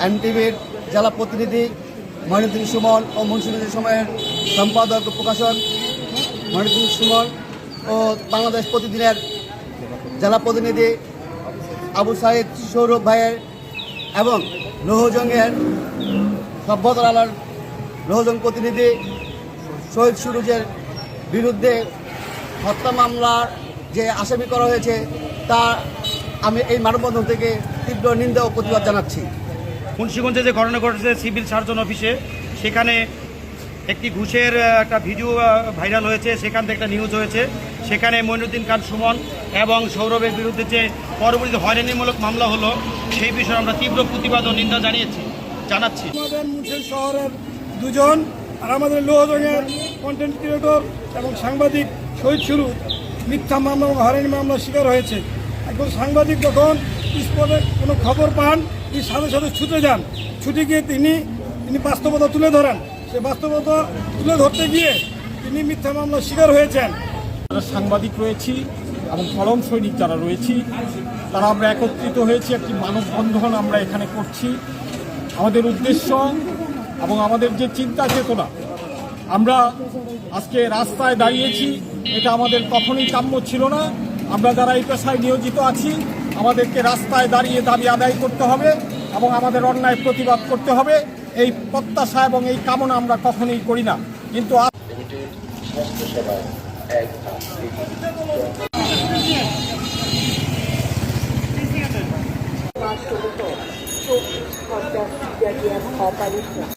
এনটিভির জেলা প্রতিনিধি মঈনুদ্দিন সুমন ও মুন্সিগঞ্জ সময়ের সম্পাদক ও প্রকাশক মঈনুদ্দিন সুমন ও বাংলাদেশ প্রতিদিনের জেলা প্রতিনিধি আবু সাইদ সৌরভ ভাইয়ের এবং লৌহজংয়ের সভ্যতার আলার লৌহজং প্রতিনিধি শহীদ সুরুজের বিরুদ্ধে হত্যা মামলার যে আসামি করা হয়েছে তা আমি এই মানববন্ধন থেকে তীব্র নিন্দা ও প্রতিবাদ জানাচ্ছি। মুন্সিগঞ্জে যে ঘটনা ঘটেছে সিভিল সার্জন অফিসে, সেখানে একটি ঘুষের একটা ভিডিও ভাইরাল হয়েছে, সেখান থেকে একটা নিউজ হয়েছে। সেখানে মঈনুদ্দিন খান সুমন এবং সৌরভের বিরুদ্ধে যে পরবর্তীতে হয়রানিমূলক মামলা হলো, সেই বিষয়ে আমরা তীব্র প্রতিবাদ ও নিন্দা জানাচ্ছি। আমাদের মুন্সিগঞ্জ শহরের দুজন আর আমাদের লৌহজংয়ের কন্টেন্ট ক্রিয়েটর এবং সাংবাদিক শহীদ সুরুজ মিথ্যা মামলা এবং হয়রানি মামলার শিকার হয়েছে। একজন সাংবাদিক যখন স্পটে কোনো খবর পান, তিনি সাথে সাথে ছুটে যান, ছুটে গিয়ে তিনি বাস্তবতা তুলে ধরেন। সে বাস্তবতা তুলে ধরতে গিয়ে তিনি মিথ্যা মামলার শিকার হয়েছেন। যারা সাংবাদিক রয়েছি এবং কলম সৈনিক যারা রয়েছি, তারা আমরা একত্রিত হয়েছি, একটি মানববন্ধন আমরা এখানে করছি। আমাদের উদ্দেশ্য এবং আমাদের যে চিন্তা চেতনা, আমরা আজকে রাস্তায় দাঁড়িয়েছি, এটা আমাদের কখনোই কাম্য ছিল না। আমরা যারা এই পেশায় নিয়োজিত আছি, আমাদেরকে রাস্তায় দাঁড়িয়ে দাবি আদায় করতে হবে এবং আমাদের অন্যায় প্রতিবাদ করতে হবে। এই প্রত্যাশা এবং এই কামনা আমরা কখনোই করি না, কিন্তু চব্বিশ ঘন্টা